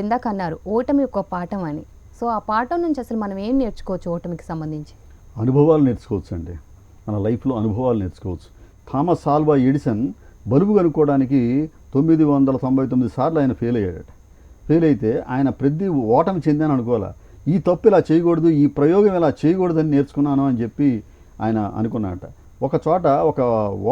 ఇందాక అన్నారు ఓటమి ఒక పాఠం అని. సో ఆ పాఠం నుంచి అసలు మనం ఏం నేర్చుకోవచ్చు ఓటమికి సంబంధించి? అనుభవాలు నేర్చుకోవచ్చు అండి. మన లైఫ్లో అనుభవాలు నేర్చుకోవచ్చు. థామస్ ఆల్వా ఎడిసన్ బల్బు కనుక్కోవడానికి 999 సార్లు ఆయన ఫెయిల్ అయ్యాడట. ఫెయిల్ అయితే ఆయన ప్రతి ఓటమి చెందాను అనుకోవాలా, ఈ తప్పు ఇలా చేయకూడదు, ఈ ప్రయోగం ఇలా చేయకూడదని నేర్చుకున్నాను అని చెప్పి ఆయన అనుకున్నాడట. ఒక చోట ఒక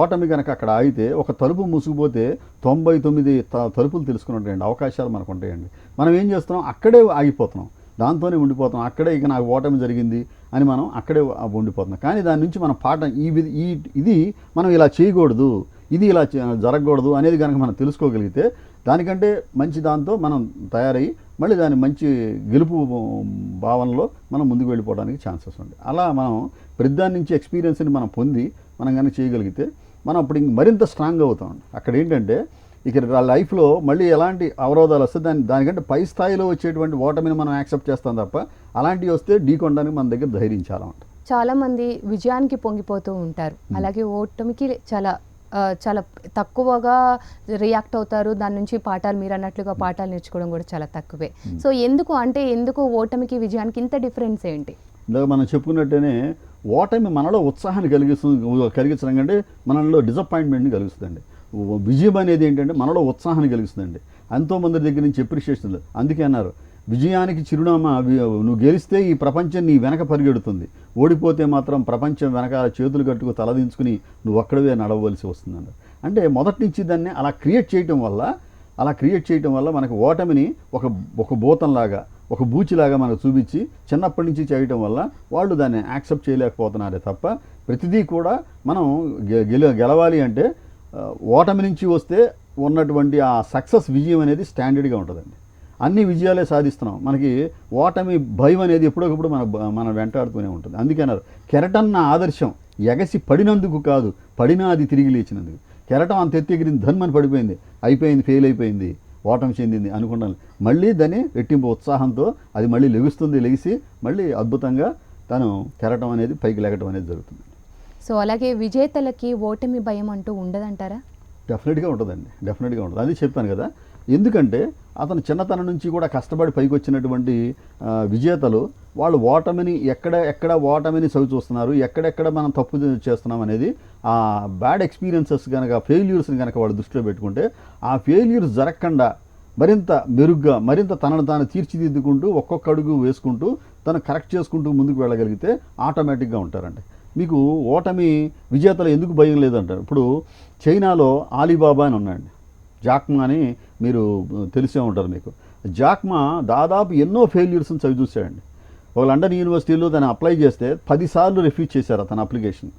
ఓటమి కనుక అక్కడ ఆగితే ఒక తలుపు మూసుకుపోతే 99 తలుపులు తెలుసుకున్నట్టండి అవకాశాలు మనకు ఉంటాయండి. మనం ఏం చేస్తున్నాం, అక్కడే ఆగిపోతున్నాం, దాంతోనే ఉండిపోతున్నాం. అక్కడే ఇక నాకు ఓటమి జరిగింది అని మనం అక్కడే ఉండిపోతున్నాం. కానీ దాని నుంచి మన పాఠం ఇది మనం ఇలా చేయకూడదు, ఇది ఇలా జరగకూడదు అనేది కనుక మనం తెలుసుకోగలిగితే దానికంటే మంచి దాంతో మనం తయారయ్యి మళ్ళీ దాని మంచి గెలుపు భావనలో మనం ముందుకు వెళ్ళిపోవడానికి ఛాన్సెస్ ఉంది. అలా మనం ప్రతిదాని నుంచి ఎక్స్పీరియన్స్ని మనం పొంది మనం కనుక చేయగలిగితే మనం అప్పుడు ఇంక మరింత స్ట్రాంగ్ అవుతాం. అక్కడ ఏంటంటే ఇక లైఫ్లో మళ్ళీ ఎలాంటి అవరోధాలు వస్తే దానికంటే పై స్థాయిలో వచ్చేటువంటి ఓటమిని మనం యాక్సెప్ట్ చేస్తాం తప్ప అలాంటివి వస్తే ఢీకొనడానికి మన దగ్గర ధైర్యం చాలా ఉంటుంది. చాలామంది విజయానికి పొంగిపోతూ ఉంటారు, అలాగే ఓటమికి చాలా చాలా తక్కువగా రియాక్ట్ అవుతారు. దాని నుంచి పాఠాలు, మీరు అన్నట్లుగా పాఠాలు నేర్చుకోవడం కూడా చాలా తక్కువే. సో ఎందుకు ఓటమికి విజయానికి ఇంత డిఫరెన్స్ ఏంటి? ఇందాక మనం చెప్పుకున్నట్టేనే ఓటమి మనలో ఉత్సాహాన్ని కలిగించడం కంటే మనలో డిసప్పాయింట్మెంట్ని కలిగిస్తుందండి. విజయం అనేది ఏంటంటే మనలో ఉత్సాహాన్ని కలిగిస్తుందండి. ఎంతోమంది దగ్గర నుంచి అప్రిషియేషన్. అందుకే అన్నారు, విజయానికి చిరునామా నువ్వు గెలిస్తే ఈ ప్రపంచం నీ వెనక పరిగెడుతుంది, ఓడిపోతే మాత్రం ప్రపంచం వెనకాల చేతులు కట్టుకు తలదించుకుని నువ్వు అక్కడవే నడవలసి వస్తుందండి. అంటే మొదటి నుంచి దాన్ని అలా క్రియేట్ చేయటం వల్ల మనకు ఓటమిని ఒక భూతంలాగా, ఒక బూచిలాగా మనకు చూపించి చిన్నప్పటి నుంచి చేయటం వల్ల వాళ్ళు దాన్ని యాక్సెప్ట్ చేయలేకపోతున్నారే తప్ప ప్రతిదీ కూడా మనం గెలవాలి అంటే ఓటమి నుంచి వస్తే ఉన్నటువంటి ఆ సక్సెస్ విజయం అనేది స్టాండర్డ్గా ఉంటుందండి. అన్ని విజయాలే సాధిస్తున్నాం, మనకి ఓటమి భయం అనేది ఎప్పుడొకప్పుడు మన వెంటాడుతూనే ఉంటుంది. అందుకే అన్నారు, కెరటన్న ఆదర్శం ఎగసి పడినందుకు కాదు, పడినా అది తిరిగి లేచినందుకు. కెరటం అంత ఎత్తిగిరింది, ధన్మని పడిపోయింది, అయిపోయింది, ఫెయిల్ అయిపోయింది, ఓటమి చెందింది అనుకున్నాను. మళ్ళీ దాన్ని రెట్టింపు ఉత్సాహంతో అది మళ్ళీ లెగిసి మళ్ళీ అద్భుతంగా తను కెరటం అనేది పైకి లెగటం అనేది జరుగుతుంది. సో అలాగే విజేతలకి ఓటమి భయం అంటూ ఉండదంటారా? డెఫినెట్గా ఉంటుందండి, డెఫినెట్గా ఉంటుంది. అది చెప్పాను కదా, ఎందుకంటే అతను చిన్నతనం నుంచి కూడా కష్టపడి పైకి వచ్చినటువంటి విజేతలు వాళ్ళు ఓటమిని ఎక్కడ ఓటమిని చవి చూస్తున్నారు, ఎక్కడెక్కడ మనం తప్పు చేస్తున్నాం అనేది ఆ బ్యాడ్ ఎక్స్పీరియన్సెస్ కనుక, ఫెయిల్యూర్స్ని కనుక వాళ్ళు దృష్టిలో పెట్టుకుంటే ఆ ఫెయిల్యూర్స్ జరగకుండా మరింత మెరుగ్గా, మరింత తనను తాను తీర్చిదిద్దుకుంటూ ఒక్కొక్క అడుగు వేసుకుంటూ తను కరెక్ట్ చేసుకుంటూ ముందుకు వెళ్ళగలిగితే ఆటోమేటిక్గా ఉంటారండి. మీకు ఓటమి విజేతలు ఎందుకు భయం లేదంటారు. ఇప్పుడు చైనాలో ఆలీబాబా అని ఉన్నాయండి, జాక్మా అని మీరు తెలిసే ఉంటారు మీకు. జాక్మా దాదాపు ఎన్నో ఫెయిల్యూర్స్ని చవి చూశాడండి. ఒక లండన్ యూనివర్సిటీలో దాన్ని అప్లై చేస్తే 10 సార్లు రిఫ్యూజ్ చేశారు అతని అప్లికేషన్.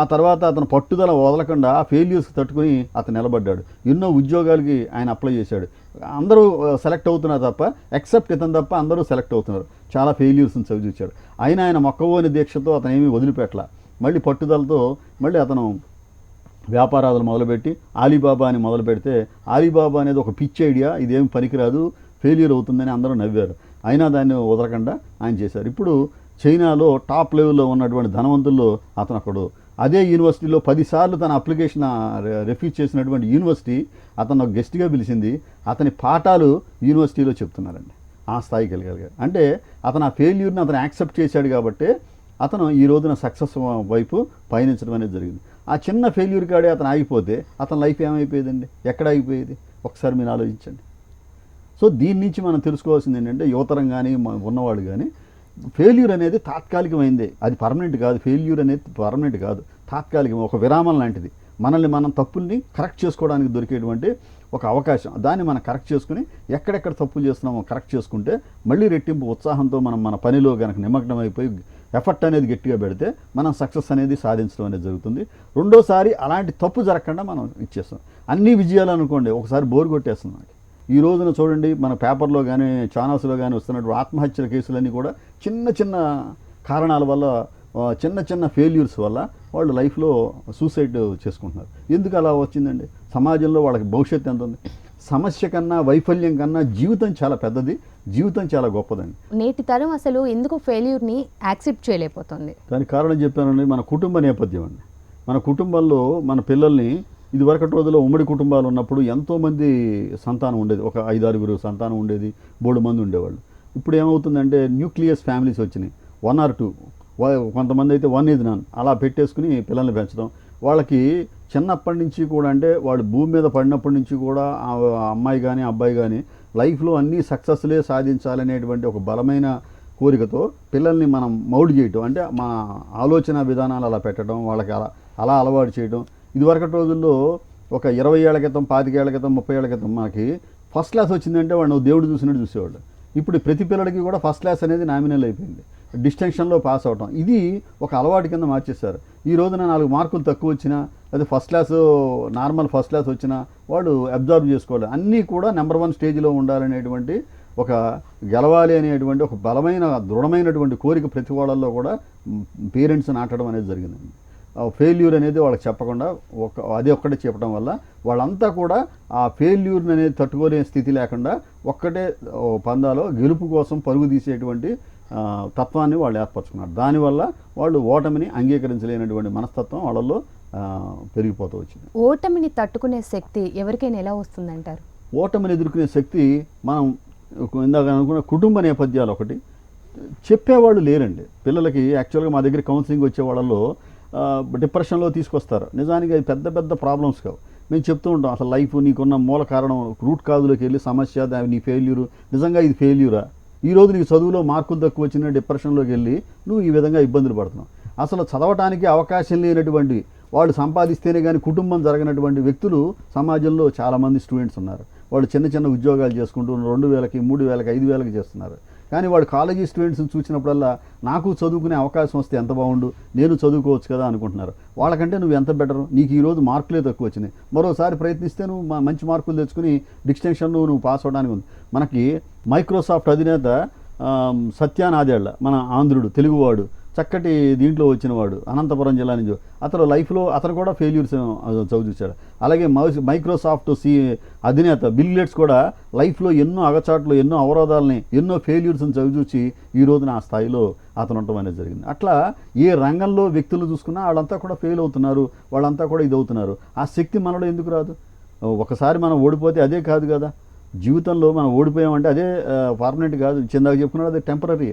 ఆ తర్వాత అతను పట్టుదల వదలకుండా ఆ ఫెయిల్యూర్స్ తట్టుకుని అతను నిలబడ్డాడు. ఎన్నో ఉద్యోగాలకి ఆయన అప్లై చేశాడు. అందరూ సెలెక్ట్ అవుతున్నారు తప్ప, ఎక్సెప్ట్ ఇతను తప్ప అందరూ సెలెక్ట్ అవుతున్నారు. చాలా ఫెయిల్యూర్స్ని చవి చూశాడు. అయినా ఆయన మొక్కవోని దీక్షతో అతను ఏమీ వదిలిపెట్టలా. మళ్ళీ పట్టుదలతో మళ్ళీ అతను వ్యాపారాలు మొదలుపెట్టి ఆలీబాబా అని మొదలు పెడితే, ఆలీబాబా అనేది ఒక పిచ్ ఐడియా, ఇదేం పనికిరాదు, ఫెయిల్యూర్ అవుతుందని అందరూ నవ్వారు. అయినా దాన్ని వదలకుండా ఆయన చేశారు. ఇప్పుడు చైనాలో టాప్ లెవెల్లో ఉన్నటువంటి ధనవంతుల్లో అతను ఒకడు. అదే యూనివర్సిటీలో 10 సార్లు తన అప్లికేషన్ రిఫ్యూజ్ చేసినటువంటి యూనివర్సిటీ అతను గెస్ట్గా పిలిచింది. అతని పాఠాలు యూనివర్సిటీలో చెప్తున్నారండి. ఆ స్థాయికి వెళ్ళగలిగారు. అంటే అతను ఆ ఫెయిల్యూర్ని అతను యాక్సెప్ట్ చేశాడు కాబట్టి అతను ఈ రోజున సక్సెస్ వైపు పయనించడం అనేది జరిగింది. ఆ చిన్న ఫెయిల్యూర్ కాడే అతను ఆగిపోతే అతని లైఫ్ ఏమైపోయేదండి, ఎక్కడ ఆగిపోయేది ఒకసారి మీరు ఆలోచించండి. సో దీని నుంచి మనం తెలుసుకోవాల్సింది ఏంటంటే, యువతరం కానీ ఉన్నవాళ్ళు కానీ, ఫెయిల్యూర్ అనేది తాత్కాలికమైంది, అది పర్మనెంట్ కాదు. ఫెయిల్యూర్ అనేది పర్మనెంట్ కాదు, తాత్కాలికం, ఒక విరామం లాంటిది. మనల్ని మనం తప్పుల్ని కరెక్ట్ చేసుకోవడానికి దొరికేటువంటి ఒక అవకాశం. దాన్ని మనం కరెక్ట్ చేసుకుని ఎక్కడెక్కడ తప్పులు చేస్తున్నామో కరెక్ట్ చేసుకుంటే మళ్ళీ రెట్టింపు ఉత్సాహంతో మనం మన పనిలో కనుక నిమగ్నం అయిపోయి ఎఫర్ట్ అనేది గట్టిగా పెడితే మనం సక్సెస్ అనేది సాధించడం అనేది జరుగుతుంది. రెండోసారి అలాంటి తప్పు జరగకుండా మనం ఇచ్చేస్తాం. అన్ని విజయాలు అనుకోండి, ఒకసారి బోర్ కొట్టేస్తుంది మనకి. ఈ రోజున చూడండి, మన పేపర్లో కానీ ఛానల్స్లో కానీ వస్తున్నటువంటి ఆత్మహత్యల కేసులన్నీ కూడా చిన్న చిన్న కారణాల వల్ల, చిన్న చిన్న ఫెయిల్యూర్స్ వల్ల వాళ్ళు లైఫ్లో సూసైడ్ చేసుకుంటున్నారు. ఎందుకు అలా వచ్చిందండి? సమాజంలో వాళ్ళకి భవిష్యత్తు ఎంత ఉంది? సమస్య కన్నా, వైఫల్యం కన్నా జీవితం చాలా పెద్దది, జీవితం చాలా గొప్పదండి. నేటి తరం అసలు ఎందుకు ఫెయిల్యూర్ని యాక్సెప్ట్ చేయలేకపోతుంది? దానికి కారణం చెప్పానండి, మన కుటుంబ నేపథ్యం అండి. మన కుటుంబంలో మన పిల్లల్ని ఇదివరకటి రోజుల్లో ఉమ్మడి కుటుంబాలు ఉన్నప్పుడు ఎంతోమంది సంతానం ఉండేది, ఒక 5-6 సంతానం ఉండేది, బోడు మంది ఉండేవాళ్ళు. ఇప్పుడు ఏమవుతుందంటే న్యూక్లియస్ ఫ్యామిలీస్ వచ్చినాయి, 1 or 2, కొంతమంది అయితే 1 is none అలా పెట్టేసుకుని పిల్లల్ని పెంచడం. వాళ్ళకి చిన్నప్పటి నుంచి కూడా, అంటే వాళ్ళు భూమి మీద పడినప్పటి నుంచి కూడా ఆ అమ్మాయి కానీ అబ్బాయి కానీ లైఫ్లో అన్నీ సక్సెస్లే సాధించాలనేటువంటి ఒక బలమైన కోరికతో పిల్లల్ని మనం మౌల్డ్ చేయటం, అంటే మన ఆలోచన విధానాలు అలా పెట్టడం, వాళ్ళకి అలా అలవాటు చేయడం. ఇదివరకటి రోజుల్లో ఒక 20 ఏళ్ల క్రితం, 25 ఏళ్ల క్రితం, 30 ఏళ్ల క్రితం మనకి ఫస్ట్ క్లాస్ వచ్చిందంటే వాడు దేవుడు చూసినట్టు చూసేవాళ్ళు. ఇప్పుడు ప్రతి పిల్లడికి కూడా ఫస్ట్ క్లాస్ అనేది నామినల్ అయిపోయింది, డిస్టింక్షన్లో పాస్ అవటం. ఇది ఒక అలవాటు కింద మార్చేశారు. ఈ రోజున 4 మార్కులు తక్కువ వచ్చినా, లేదా first class normal first class వచ్చినా వాడు అబ్జర్వ్ చేసుకోవాలి, అన్నీ కూడా నెంబర్ 1 స్టేజ్లో ఉండాలనేటువంటి ఒక గెలవాలి అనేటువంటి ఒక బలమైన దృఢమైనటువంటి కోరిక ప్రతి వాళ్ళల్లో కూడా పేరెంట్స్ నాటడం అనేది జరిగిందండి. ఫెయిల్యూర్ అనేది వాళ్ళకి చెప్పకుండా అదే ఒక్కటే చెప్పడం వల్ల వాళ్ళంతా కూడా ఆ ఫెయిల్యూర్ అనేది తట్టుకోలే స్థితి లేకుండా ఒక్కటే పందాలో గెలుపు కోసం పరుగు తీసేటువంటి తత్వాన్ని వాళ్ళు ఏర్పరచుకున్నారు. దానివల్ల వాళ్ళు ఓటమిని అంగీకరించలేనటువంటి మనస్తత్వం వాళ్ళల్లో పెరిగిపోతూ వచ్చింది. ఓటమిని తట్టుకునే శక్తి ఎవరికైనా ఎలా వస్తుందంటారు? ఓటమిని ఎదుర్కొనే శక్తి మనం ఇందాక అనుకున్న కుటుంబ నేపథ్యాలు ఒకటి, చెప్పేవాళ్ళు లేరండి పిల్లలకి. యాక్చువల్గా మా దగ్గర కౌన్సిలింగ్ వచ్చే వాళ్ళలో డిప్రెషన్లో తీసుకొస్తారు. నిజానికి అది పెద్ద పెద్ద ప్రాబ్లమ్స్ కావు. మేము చెప్తూ ఉంటాం, అసలు లైఫ్ నీకున్న మూల కారణం రూట్ కాజులోకి వెళ్ళి సమస్య, నీ ఫెయిల్యూరు, నిజంగా ఇది ఫెయిల్యూరా? ఈరోజు నీకు చదువులో మార్కులు తక్కువ వచ్చిన డిప్రెషన్లోకి వెళ్ళి నువ్వు ఈ విధంగా ఇబ్బందులు పడుతున్నావు. అసలు చదవటానికి అవకాశం లేనటువంటి వాళ్ళు సంపాదిస్తేనే కానీ కుటుంబం జరగనటువంటి వ్యక్తులు సమాజంలో చాలామంది స్టూడెంట్స్ ఉన్నారు. వాళ్ళు చిన్న చిన్న ఉద్యోగాలు చేసుకుంటూ 2,000కి, 3,000కి, 5,000కి చేస్తున్నారు. కానీ వాడు కాలేజీ స్టూడెంట్స్ని చూసినప్పుడల్లా నాకు చదువుకునే అవకాశం వస్తే ఎంత బాగుండు, నేను చదువుకోవచ్చు కదా అనుకుంటున్నారు. వాళ్ళకంటే నువ్వు ఎంత బెటరు, నీకు ఈరోజు మార్కులే తక్కువ వచ్చినాయి, మరోసారి ప్రయత్నిస్తే నువ్వు మంచి మార్కులు తెచ్చుకుని డిస్టింక్షన్లో నువ్వు పాస్ అవడానికి ఉంది. మనకి మైక్రోసాఫ్ట్ అధినేత సత్య నాదెళ్ల, మన ఆంధ్రుడు, తెలుగువాడు, చక్కటి దీంట్లో వచ్చినవాడు, అనంతపురం జిల్లా నుంచి. అతను లైఫ్లో అతను కూడా ఫెయిల్యూర్స్ చవిచూశాడు. అలాగే మైక్రోసాఫ్ట్ అధినేత బిల్ గేట్స్ కూడా లైఫ్లో ఎన్నో అగచాట్లు, ఎన్నో అవరోధాలని, ఎన్నో ఫెయిల్యూర్స్ని చవిచూసి ఈ రోజున ఆ స్థాయిలో అతను ఉండటం అనేది జరిగింది. అట్లా ఏ రంగంలో వ్యక్తులు చూసుకున్నా వాళ్ళంతా కూడా ఫెయిల్ అవుతున్నారు, వాళ్ళంతా కూడా ఇది అవుతున్నారు. ఆ శక్తి మనలో ఎందుకు రాదు? ఒకసారి మనం ఓడిపోతే అదే కాదు కదా జీవితంలో. మనం ఓడిపోయామంటే అదే పర్మనెంట్ కాదు. చిందాక చెప్పుకున్నాడు, అదే టెంపరీ.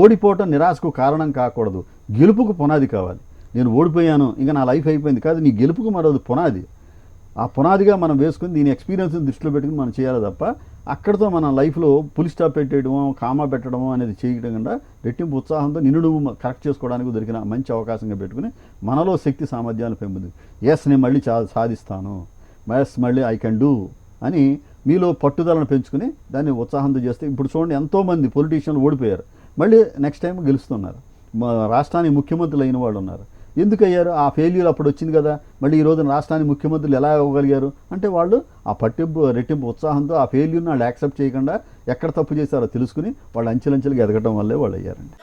ఓడిపోవటం నిరాశకు కారణం కాకూడదు, గెలుపుకు పునాది కావాలి. నేను ఓడిపోయాను ఇంకా నా లైఫ్ అయిపోయింది కాదు, నీ గెలుపుకు మరోది పునాది. ఆ పునాదిగా మనం వేసుకుని దీని ఎక్స్పీరియన్స్ని దృష్టిలో పెట్టుకుని మనం చేయాలి తప్ప అక్కడితో మన లైఫ్లో పులి స్టాప్ పెట్టేయడమో, కామా పెట్టడమో అనేది చేయకుండా రెట్టింపు ఉత్సాహంతో నిన్ను నువ్వు కరెక్ట్ చేసుకోవడానికి దొరికిన మంచి అవకాశంగా పెట్టుకుని మనలో శక్తి సామర్థ్యాలు పెంపొంది. ఎస్ నేను మళ్ళీ సాధిస్తాను, ఎస్ మళ్ళీ ఐ కెన్ డూ అని మీలో పట్టుదలను పెంచుకుని దాన్ని ఉత్సాహంతో చేస్తే, ఇప్పుడు చూడండి ఎంతోమంది పొలిటీషియన్లు ఓడిపోయారు, మళ్ళీ నెక్స్ట్ టైం గెలుస్తున్నారు. రాష్ట్రానికి ముఖ్యమంత్రులు అయిన వాళ్ళు ఉన్నారు. ఎందుకు అయ్యారు? ఆ ఫెయిల్యూర్ అప్పుడు వచ్చింది కదా, మళ్ళీ ఈ రోజున రాష్ట్రానికి ముఖ్యమంత్రులు ఎలా అవ్వగలిగారు అంటే వాళ్ళు ఆ రెట్టింపు ఉత్సాహంతో ఆ ఫెయిల్యూర్ని వాళ్ళు యాక్సెప్ట్ చేయకుండా ఎక్కడ తప్పు చేశారో తెలుసుకుని వాళ్ళు అంచెలంచెలుగా ఎదగడం వల్లే వాళ్ళు అయ్యారండి.